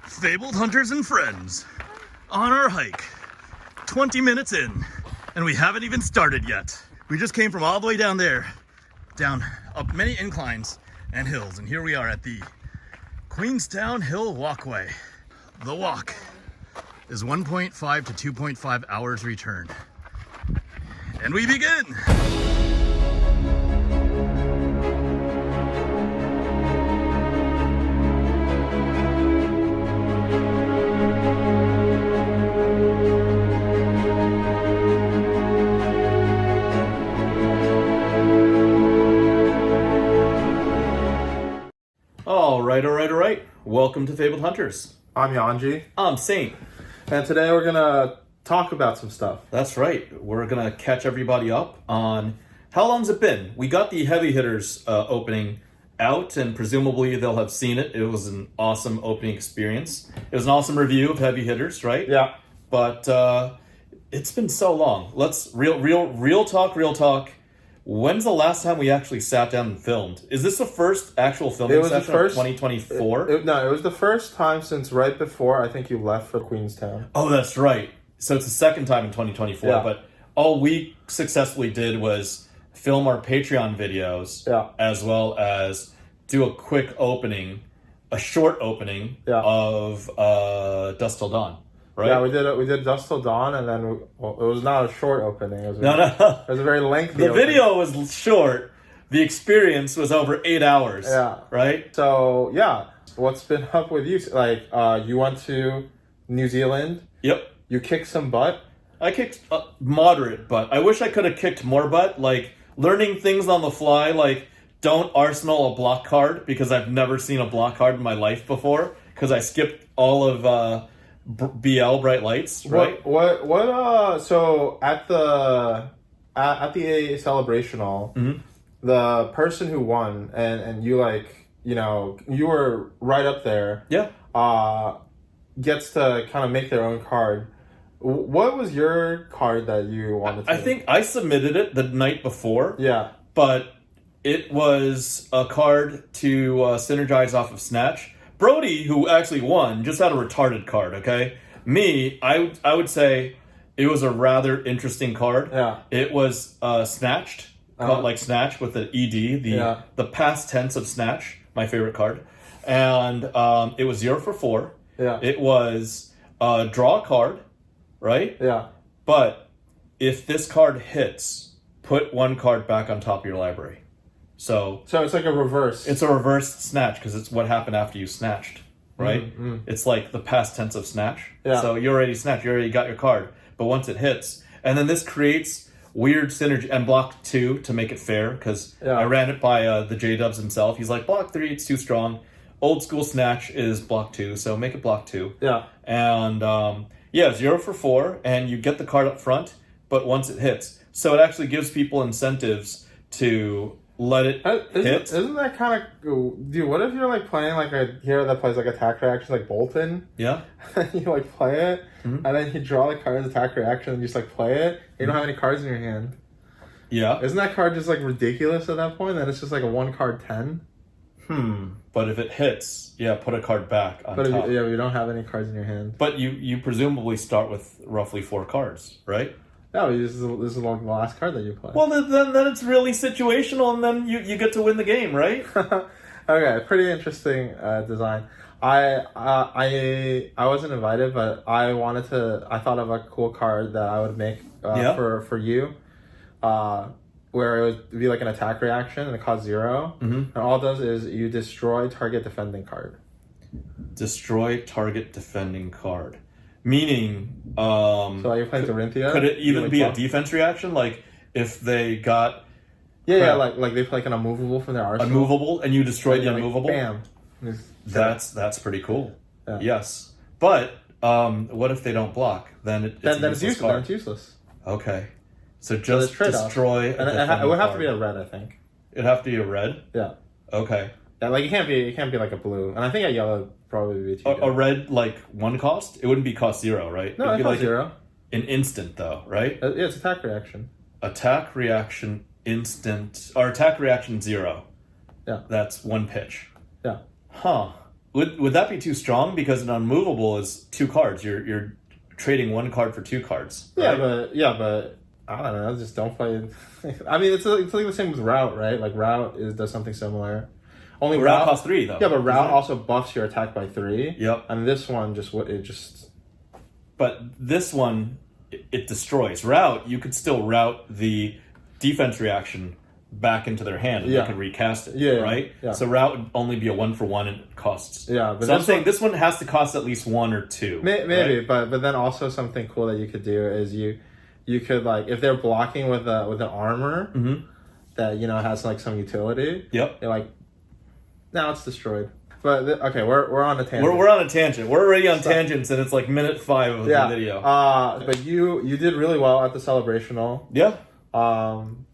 Fabled hunters and friends on our hike. 20 minutes in, and we haven't even started yet. We just came from all the way down there, down up many inclines and hills, and here we are at the Queenstown Hill Walkway. The walk is 1.5 to 2.5 hours return. And we begin! All right. Welcome to Fabled Hunters. I'm Yuanji. I'm Saint. And today we're going to talk about some stuff. That's right. We're going to catch everybody up on how long's it been? We got the HeavyHitters opening out, and presumably they'll have seen it. It was an awesome opening experience. It was an awesome review of HeavyHitters, right? Yeah. But it's been so long. Let's real talk. When's the last time we actually sat down and filmed? Is this the first actual filming session of 2024? No, it was the first time since right before I think you left for Queenstown. Oh, that's right. So it's the second time in 2024. Yeah. But all we successfully did was film our Patreon videos, as well as do a quick opening, a short opening of Dusk Till Dawn. Right? Yeah, we did Dusk Till Dawn, and then it was not a short opening. It was It was a very lengthy. The opening. video was short. The experience was over 8 hours. Yeah. Right. So yeah, what's been up with you? Like, you went to New Zealand. Yep. You kicked some butt. I kicked moderate butt. I wish I could have kicked more butt. Like learning things on the fly. Like don't arsenal a block card because I've never seen a block card in my life before because I skipped all of. BL bright lights, right? What so at the Celebrational, the person who won and you you were right up there, gets to kind of make their own card. What was your card that you wanted to I think I submitted it the night before, but it was a card to synergize off of Snatch. Brody, who actually won, just had a retarded card, okay? Me, I would say it was a rather interesting card. Yeah. It was Snatched, called like Snatch with the ED, the past tense of Snatch, my favorite card. And it was 0 for 4. Yeah. It was draw a card, right? Yeah. But if this card hits, put one card back on top of your library. So it's like a reverse. It's a reverse snatch because it's what happened after you snatched, right? It's like the past tense of snatch. Yeah. So you already snatched, you already got your card. But once it hits, and then this creates weird synergy, and block 2 to make it fair because I ran it by the J-Dubs himself. He's like, block 3, it's too strong. Old school snatch is block 2, so make it block 2. Yeah. And 0 for 4, and you get the card up front, but once it hits. So it actually gives people incentives to let it hit. Isn't that kind of... Dude, what if you're like playing like a hero that plays like attack reaction like Bolton? Yeah. And you like play it, and then you draw the card's attack reaction and you just like play it. You don't have any cards in your hand. Yeah. Isn't that card just like ridiculous at that point? Then it's just like a 1 card 10? But if it hits, put a card back on top. But you don't have any cards in your hand. But you presumably start with roughly 4 cards, right? No, this is the last card that you play. Well, then it's really situational, and then you get to win the game, right? Okay, pretty interesting design. I wasn't invited, but I thought of a cool card that I would make for you, where it would be like an attack reaction and it costs 0. And all it does is you destroy target defending card. Destroy target defending card. Meaning, so you're playing Dorinthia. Could it even be a defense reaction? Like if they got like they play like an unmovable from their arsenal. Unmovable, and you destroy the unmovable. Bam. That's pretty cool. Yeah. Yes, but what if they don't block? Then it's useless. Then it's useless. Okay, so just destroy. And it would have to be a red, I think. It'd have to be a red. Yeah. Okay. Yeah, like it can't be like a blue, and I think a yellow probably would be too. A red like 1 cost? It wouldn't be cost 0, right? No, it'd be like 0. An instant though, right? Yeah, it's attack reaction. Attack reaction instant or attack reaction 0. Yeah. That's 1 pitch. Yeah. Huh. would that be too strong? Because an unmovable is 2 cards. You're trading 1 card for 2 cards. Right? But I don't know. Just don't play. I mean, it's like the same with route, right? Like route does something similar. Only route costs 3 though. Yeah, but route also buffs your attack by 3. Yep. And this one just. But this one, it destroys. Route, you could still route the defense reaction back into their hand and they can recast it, right? Yeah. So route would only be a 1-for-1 and it costs. Yeah, but so I'm saying this one has to cost at least 1 or 2. Maybe, right? but then also something cool that you could do is you could like if they're blocking with an armor that has like some utility. Yep. You're like, now it's destroyed. But okay, we're on a tangent. We're on a tangent. We're already on tangents, and it's like minute 5 of the video. But you did really well at the Celebrational. Yeah.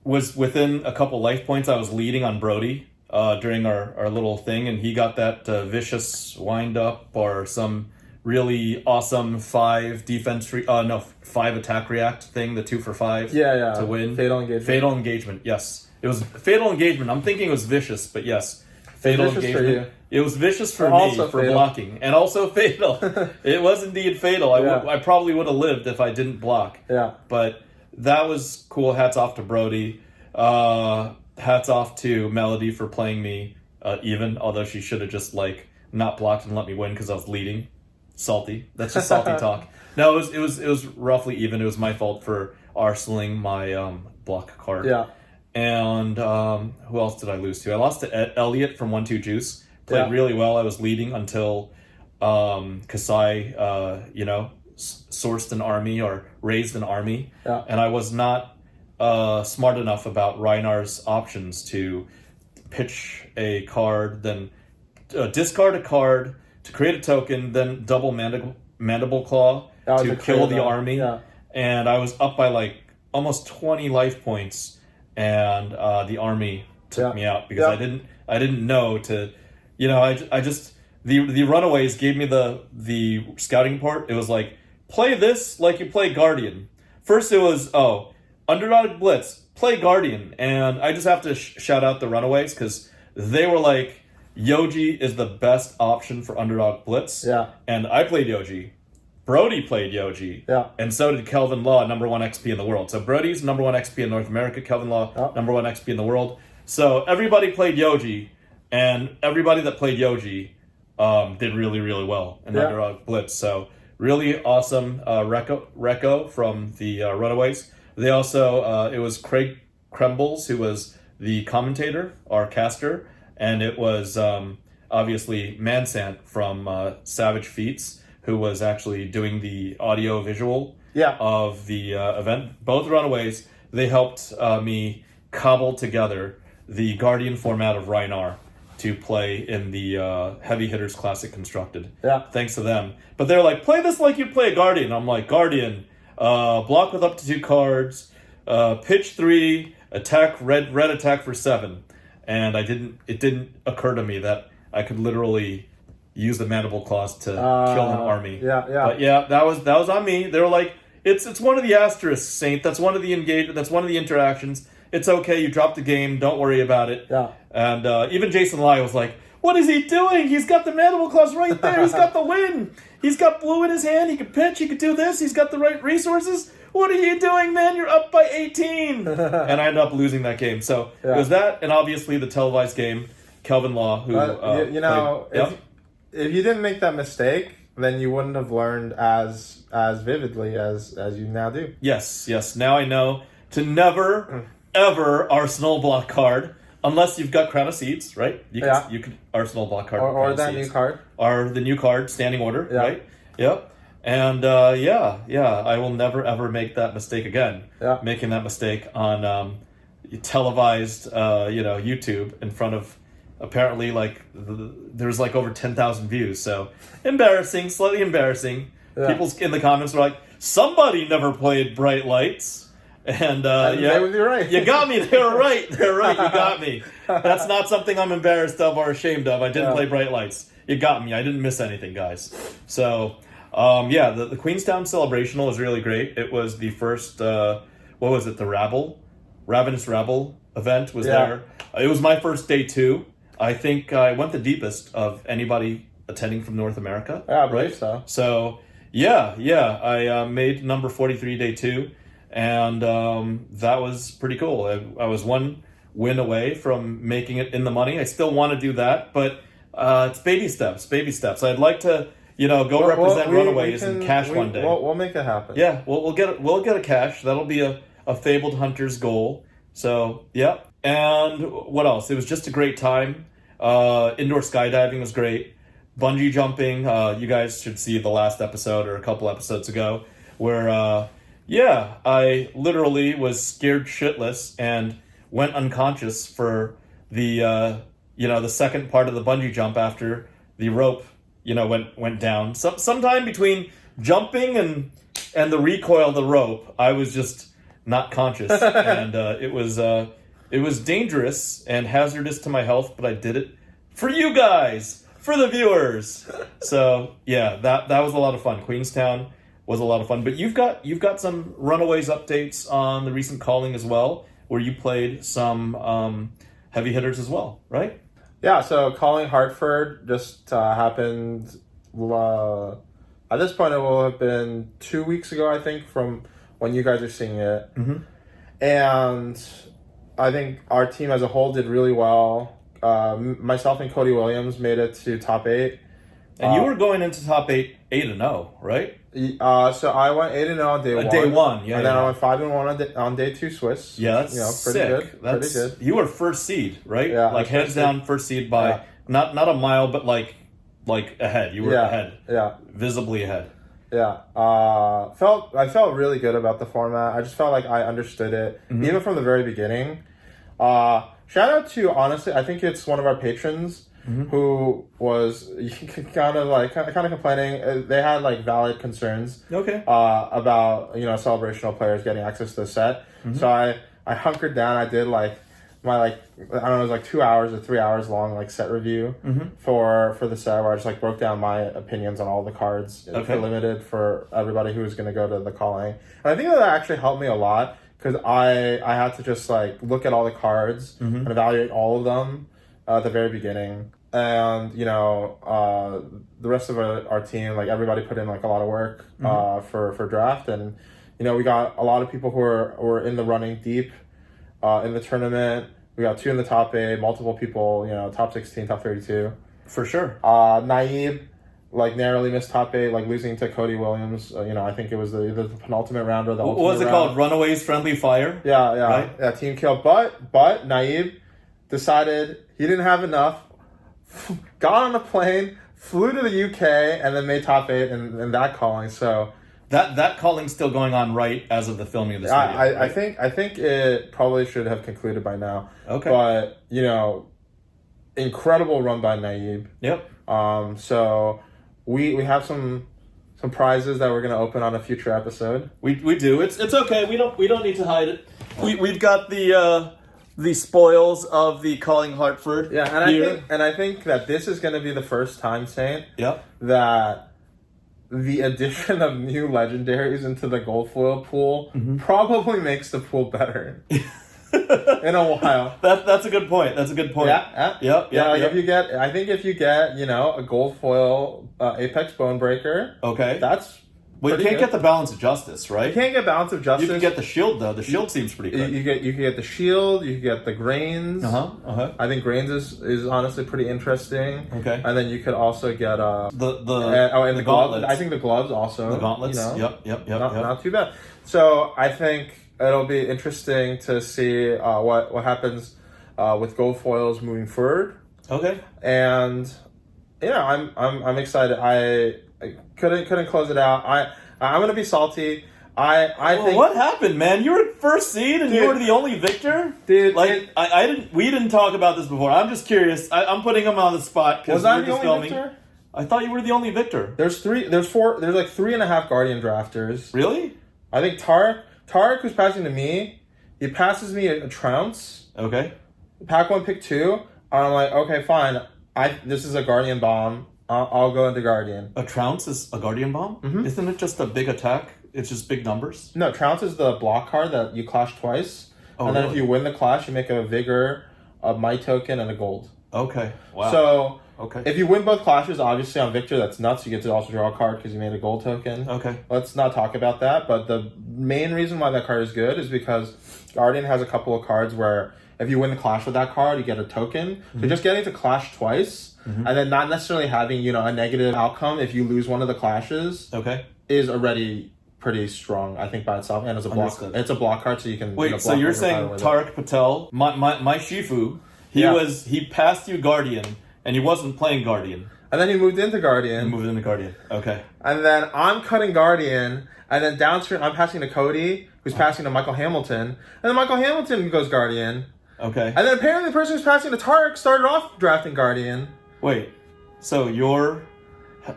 Was within a couple life points. I was leading on Brody during our little thing, and he got that vicious wind up or some really awesome 5 attack react thing, the 2 for 5. Yeah. To win. Fatal engagement. Yes, it was fatal engagement. I'm thinking it was vicious, but yes, fatal engagement. For you. It was vicious for me for blocking, and also fatal. It was indeed fatal. I probably would have lived if I didn't block. Yeah, but that was cool. Hats off to Brody. Hats off to Melody for playing me even, although she should have just like not blocked and let me win because I was leading. Salty. That's just salty talk. No, it was roughly even. It was my fault for arsenaling my block card. Yeah. And who else did I lose to? I lost to Elliot from 1-2 Juice. Played really well. I was leading until Kasai, sourced an army or raised an army. Yeah. And I was not smart enough about Reinar's options to pitch a card, then discard a card to create a token, then double Mandible Claw to kill the army. Yeah. And I was up by like almost 20 life points, and the army took me out because I didn't know to, I just the Runaways gave me the scouting part. It was like, play this like you play Guardian. First it was Underdog Blitz, play Guardian, and I just have to shout out the Runaways because they were like, Yoji is the best option for Underdog Blitz. Yeah. And I played Yoji. Brody played Yoji. Yeah. And so did Kelvin Law, number 1 XP in the world. So Brody's number 1 XP in North America, Kelvin Law, number 1 XP in the world. So everybody played Yoji, and everybody that played Yoji did really, really well in Underdog Blitz. So really awesome Reco from the Runaways. They also, it was Craig Krembles, who was the commentator, our caster, and it was obviously Mansant from Savage Feats, who was actually doing the audio visual of the event. Both Runaways, they helped me cobble together the Guardian format of Reinar to play in the Heavy Hitters Classic Constructed. Yeah. Thanks to them. But they're like, play this like you play a Guardian. I'm like, Guardian, block with up to 2 cards, pitch 3, attack red attack for 7. And it didn't occur to me that I could literally use the Mandible Claws to kill an army. Yeah. But yeah, that was on me. They were like, it's one of the asterisks, Saint. That's one of the interactions. It's okay, you dropped the game, don't worry about it. Yeah. And even Jason Lai was like, what is he doing? He's got the Mandible Claws right there. He's got the win. He's got blue in his hand. He can pitch. He could do this. He's got the right resources. What are you doing, man? You're up by 18. And I ended up losing that game. So it was that, and obviously the televised game, Kelvin Law, who if you didn't make that mistake, then you wouldn't have learned as vividly as you now do. Yes. Now I know to never, ever Arsenal block card. Unless you've got Crown of Seeds, right? You could Arsenal block card. Or that new card. Or the new card, Standing Order, right? Yep. And I will never ever make that mistake again. Yeah. Making that mistake on televised, YouTube in front of apparently there's like over 10,000 views. So embarrassing, slightly embarrassing. Yeah. People in the comments were like, somebody never played Bright Lights. And they would be right. You got me. They're right. You got me. That's not something I'm embarrassed of or ashamed of. I didn't play Bright Lights. You got me. I didn't miss anything, guys. So, the Queenstown Celebrational was really great. It was the first, the Ravenous Rabble event was there. It was my first day too. I think I went the deepest of anybody attending from North America. Yeah, I believe so. So, yeah, I made number 43 day 2, and that was pretty cool. I was one win away from making it in the money. I still want to do that, but it's baby steps. I'd like to, go represent Runaways and cash one day. We'll make it happen. Yeah, we'll get a cash. That'll be a FaBled Hunter's goal. So, yeah. And what else? It was just a great time. Indoor skydiving was great. Bungee jumping, you guys should see the last episode or a couple episodes ago where, I literally was scared shitless and went unconscious for the second part of the bungee jump after the rope, went down. Sometime between jumping and the recoil of the rope, I was just not conscious. And it was dangerous and hazardous to my health, but I did it for you guys, for the viewers. So yeah, that was a lot of fun. Queenstown was a lot of fun. But you've got some Runaways updates on the recent calling as well, where you played some heavy hitters as well, right? Yeah, so calling Hartford just happened. At this point, it will have been 2 weeks ago, I think, from when you guys are seeing it. Mm-hmm. And I think our team as a whole did really well. Myself and Cody Williams made it to top 8. And you were going into top 8-0, right? So I went 8-0 on day 1. Day 1, yeah. And then I went 5-1 on day 2 Swiss. Yeah, that's pretty sick. good. Pretty good. You were first seed, right? Yeah, like hands down first seed by not a mile, but like ahead. You were ahead. Yeah. Visibly ahead. Yeah. I felt really good about the format. I just felt like I understood it, even from the very beginning. Shout out to, honestly, I think it's one of our patrons who was kind of complaining. They had like valid concerns. Okay. About celebrational players getting access to the set. So I hunkered down. I did my I don't know, it was like 2 hours or 3 hours long set review for the set where I just broke down my opinions on all the cards for limited for everybody who was going to go to the calling. And I think that actually helped me a lot because I had to just look at all the cards and evaluate all of them at the very beginning. And the rest of our team, everybody put in a lot of work for draft, and we got a lot of people who were in the running deep in the tournament. We got 2 in the top 8, multiple people, top 16, top 32. For sure. Naib, narrowly missed top 8, losing to Cody Williams. I think it was the penultimate round or the ultimate round. What was it called? Runaways Friendly Fire? Yeah, right? Yeah, team kill. But Naib decided he didn't have enough, got on a plane, flew to the UK, and then made top 8 in that calling, so... That calling's still going on right as of the filming of this video. Right? I think it probably should have concluded by now. Okay. But incredible run by Naib. Yep. So we have some prizes that we're gonna open on a future episode. We do. It's okay. We don't need to hide it. We've got the spoils of the calling Hartford. Yeah, and I think that this is gonna be the first time, Saint. Yep. That the addition of new legendaries into the gold foil pool probably makes the pool better in a while. That's a good point. Yeah. Yep. If you get a gold foil Apex Bonebreaker. Okay. That's Well, you can't get the Balance of Justice, right? You can't get Balance of Justice. You can get the Shield, though. The Shield seems pretty good. You can get the Shield. You can get the Grains. I think Grains is honestly pretty interesting. Okay. And then you could also get the the gauntlets. I think the gloves also. The gauntlets. Yep. Not too bad. So I think it'll be interesting to see what happens with gold foils moving forward. Okay. And I'm excited. I couldn't close it out. I'm gonna be salty. I think what happened, man? You were first seed and you were the only victor, dude. We didn't talk about this before. I'm just curious. I'm putting him on the spot because we're just filming. Victor? I thought you were the only victor. There's 3.5 Guardian drafters. Really? I think Tarek, who's passing to me, he passes me a Trounce. Okay. Pack 1, pick 2. And I'm like, okay, fine. This is a Guardian Bomb. I'll go into Guardian. A Trounce is a Guardian Bomb? Mm-hmm. Isn't it just a big attack? It's just big numbers? No, Trounce is the block card that you clash twice. And then if you win the clash, you make a Vigor, a Might token, and a gold. Okay. Wow. So Okay. If you win both clashes, obviously on Victor, that's nuts. You get to also draw a card because you made a gold token. Okay. Let's not talk about that. But the main reason why that card is good is because Guardian has a couple of cards where if you win the clash with that card, you get a token. So just getting to clash twice, and then not necessarily having, you know, a negative outcome if you lose one of the clashes is already pretty strong, I think, by itself. And it's a block. It's a block card, so you can. Wait, you know, so you're saying Tarek Patel, my Shifu, he passed you Guardian, and he wasn't playing Guardian. And then he moved into Guardian. Okay. And then I'm cutting Guardian, and then downstream I'm passing to Cody, who's passing to Michael Hamilton, and then Michael Hamilton goes Guardian. Okay. And then apparently the person who's passing to Tarek started off drafting Guardian. Wait, so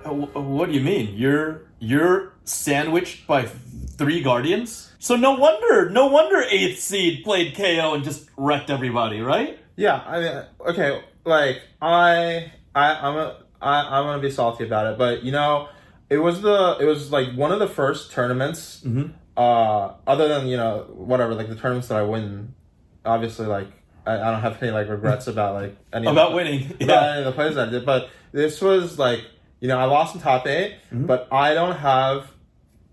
what do you mean? You're sandwiched by 3 Guardians? So no wonder 8th seed played KO and just wrecked everybody, right? Yeah, I mean, okay, like I'm gonna be salty about it, but you know, it was like one of the first tournaments. Other than, you know, whatever, like the tournaments that I win, obviously, like I don't have any like regrets about like any winning. About any of the plays I did, but this was like, you know, I lost in top 8, but I don't have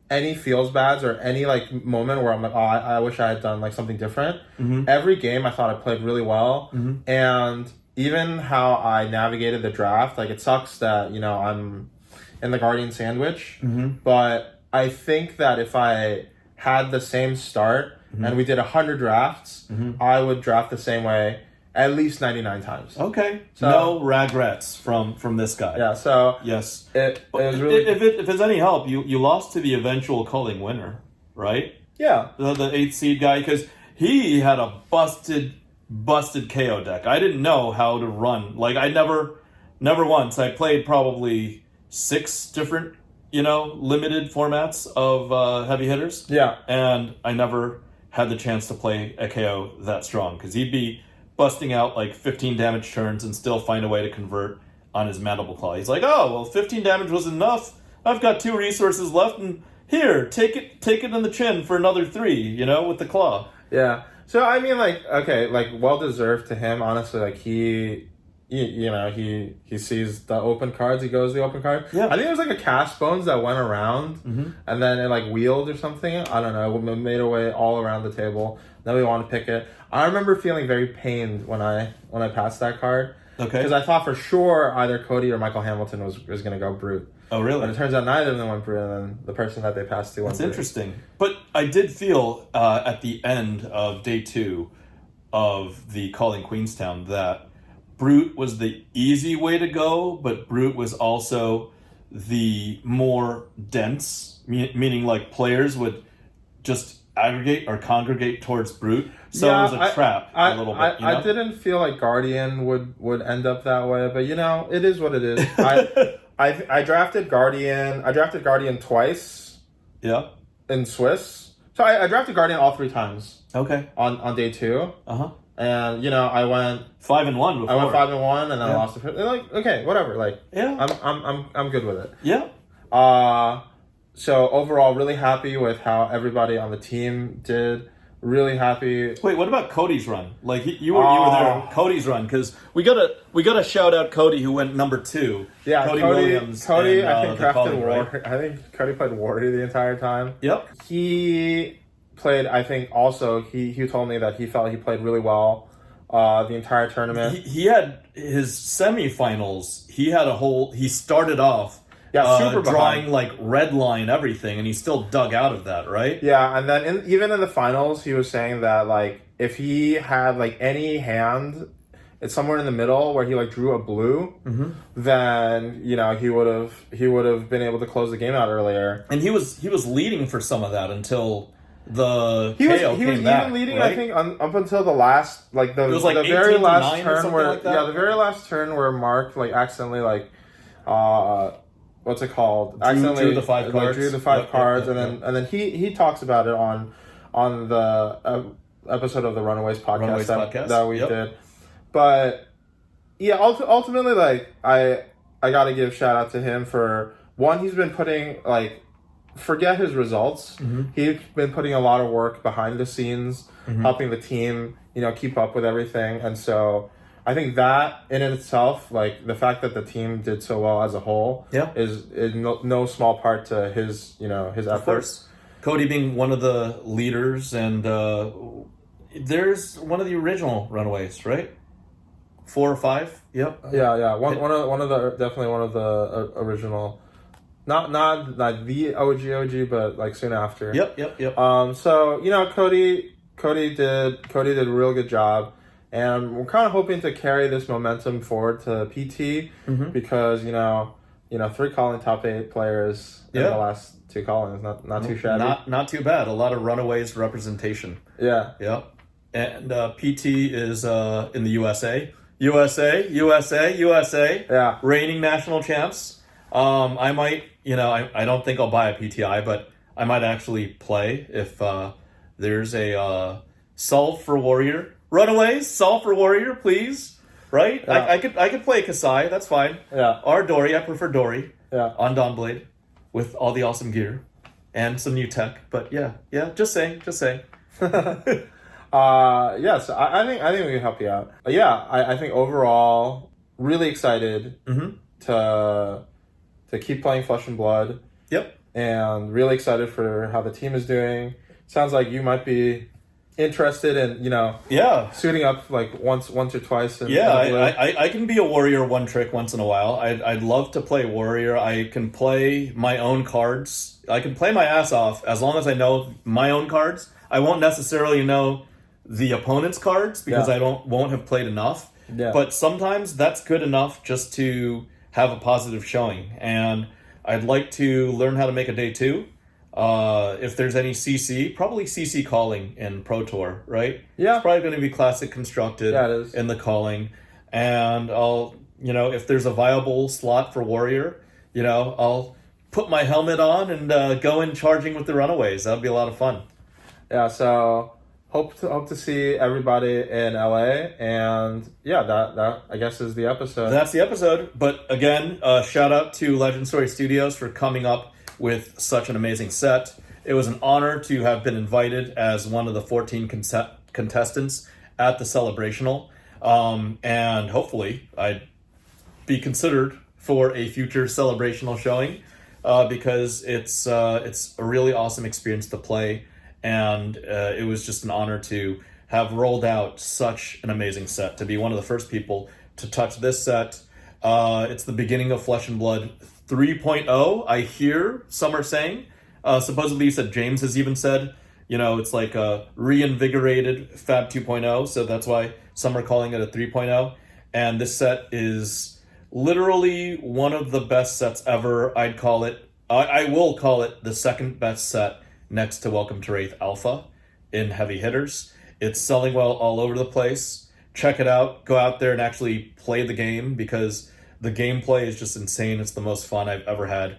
any feels bads or any like moment where I'm like, oh, I wish I had done like something different. Every game I thought I played really well, and even how I navigated the draft, like it sucks that, you know, I'm in the Guardian sandwich, but I think that if I had the same start and we did 100 drafts, I would draft the same way at least 99 times. Okay. So, no regrets from this guy. Yeah, so yes. It was really... If it's any help, you lost to the eventual culling winner, right? Yeah. The 8th seed guy, because he had a busted KO deck. I didn't know how to run. Like, I never once. I played probably 6 different, you know, limited formats of heavy hitters. Yeah. And I never had the chance to play a KO that strong, because he'd be busting out like 15 damage turns and still find a way to convert on his Mandible Claw. He's like, oh, well, 15 damage was enough. I've got 2 resources left, and here, take it in the chin for another 3, you know, with the claw. Yeah. So, I mean, like, okay, like, well-deserved to him, honestly. Like, he sees the open cards, he goes to the open card. Yeah. I think it was like a cast bones that went around, and then it like wheeled or something. I don't know. It made a way all around the table. Then we want to pick it. I remember feeling very pained when I passed that card. Okay. Because I thought for sure either Cody or Michael Hamilton was going to go Brute. Oh, really? But it turns out neither of them went Brute, and then the person that they passed to went Brute. That's interesting. But I did feel at the end of day 2 of the Calling Queenstown that Brute was the easy way to go, but Brute was also the more dense, meaning like players would just aggregate or congregate towards Brute. So it was a trap a little bit. You know? I didn't feel like Guardian would end up that way, but you know, it is what it is. I drafted Guardian. I drafted Guardian twice. Yeah. In Swiss. So I drafted Guardian all 3 times. Okay. On day 2. And you know, I went 5-1 before. I went 5-1, and then I lost the like. Okay, whatever. Like, yeah, I'm good with it. Yeah. So overall, really happy with how everybody on the team did. Really happy. Wait, what about Cody's run? Like you were there. Cody's run, because we gotta shout out Cody, who went number 2. Yeah, Cody Williams. Cody, and, I think drafted War. Right? I think Cody played Warrior the entire time. Yep. He played. I think also he told me that he felt he played really well the entire tournament. He had his semifinals. He started off. Yeah, super drawing behind. like red line everything, and he still dug out of that, right? Yeah, and then even in the finals, he was saying that like if he had like any hand, it's somewhere in the middle where he like drew a blue, then you know he would have been able to close the game out earlier. And he was leading for some of that until the he KO was came even back, leading, right? I think, up until the last like the very last turn where the very last turn where Mark like accidentally like what's it called? Drew the 5 cards. Drew the 5 cards, and then he talks about it on the episode of the Runaways podcast that we did. But yeah, ultimately, like I got to give shout out to him for one. He's been putting like, forget his results. He's been putting a lot of work behind the scenes, helping the team, you know, keep up with everything, and so I think that in itself, like the fact that the team did so well as a whole, is no small part to his his efforts. Of course. Cody being one of the leaders, and there's one of the original Runaways, right? 4 or 5. Yep. Yeah. One of the definitely one of the original. Not like the OG, but like soon after. Yep. So Cody did a real good job, and we're kind of hoping to carry this momentum forward to PT because 3 calling top 8 players in the last 2 callings, not too shabby. Not too bad. A lot of Runaways representation. Yeah. Yep. And PT is in the USA. Yeah. Reigning national champs. I might, I don't think I'll buy a PTI, but I might actually play if there's a Solve for Warrior. Runaways, Solve for Warrior, please. Right? Yeah. I could play Kasai, that's fine. Yeah. Or Dory, I prefer Dory. Yeah. On Dawnblade with all the awesome gear and some new tech. But yeah, just saying. Yes, I think we can help you out. I think overall really excited to keep playing Flesh and Blood. Yep. And really excited for how the team is doing. Sounds like you might be interested in, suiting up like once or twice. I can be a warrior one trick once in a while. I'd love to play warrior. I can play my own cards. I can play my ass off as long as I know my own cards. I won't necessarily know the opponent's cards because I won't have played enough. Yeah. But sometimes that's good enough just to have a positive showing. And I'd like to learn how to make a day 2. If there's any CC, probably CC calling in Pro Tour, right? Yeah. It's probably going to be classic constructed in the calling. And I'll, if there's a viable slot for Warrior, I'll put my helmet on and go in charging with the Runaways. That'd be a lot of fun. Yeah, so hope to see everybody in LA, and that I guess is the episode. That's the episode. But again, shout out to Legend Story Studios for coming up with such an amazing set. It was an honor to have been invited as one of the 14 contestants at the Celebrational, and hopefully I'd be considered for a future Celebrational showing because it's a really awesome experience to play. And it was just an honor to have rolled out such an amazing set, to be one of the first people to touch this set. It's the beginning of Flesh and Blood 3.0, I hear some are saying. Supposedly you said James has even said, it's like a reinvigorated Fab 2.0, so that's why some are calling it a 3.0. And this set is literally one of the best sets ever. I will call it the second best set next to Welcome to Wraith Alpha in Heavy Hitters. It's selling well all over the place. Check it out. Go out there and actually play the game because the gameplay is just insane. It's the most fun I've ever had.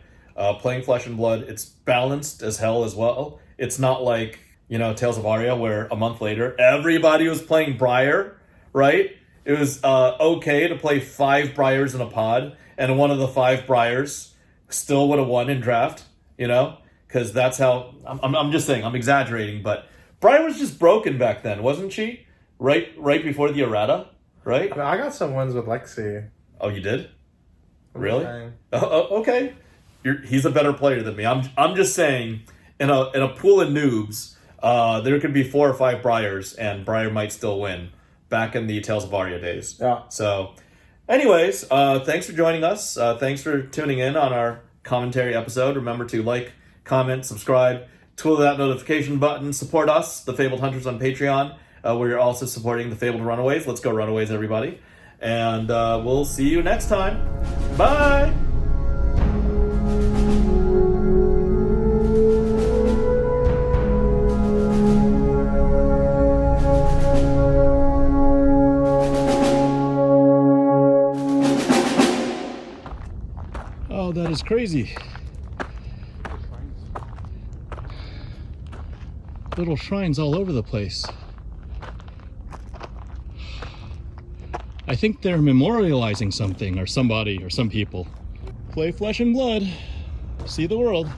Playing Flesh and Blood, it's balanced as hell as well. It's not like, Tales of Aria where a month later, everybody was playing Briar, right? It was okay to play 5 Briars in a pod, and one of the 5 Briars still would have won in draft, because that's how, I'm just saying, I'm exaggerating, but Briar was just broken back then, wasn't she? Right before the errata, right? I got some wins with Lexi. Oh, you did? Really? Okay. He's a better player than me. I'm just saying, in a pool of noobs, there could be 4 or 5 Briars, and Briar might still win back in the Tales of Aria days. Yeah. So, anyways, thanks for joining us. Thanks for tuning in on our commentary episode. Remember to like, comment, subscribe, twiddle that notification button, support us, the FaBled Hunters on Patreon, where you're also supporting the FaBled Runaways. Let's go Runaways, everybody. And we'll see you next time. Bye! Oh, that is crazy. Little shrines all over the place. I think they're memorializing something or somebody or some people. Play Flesh and Blood. See the world.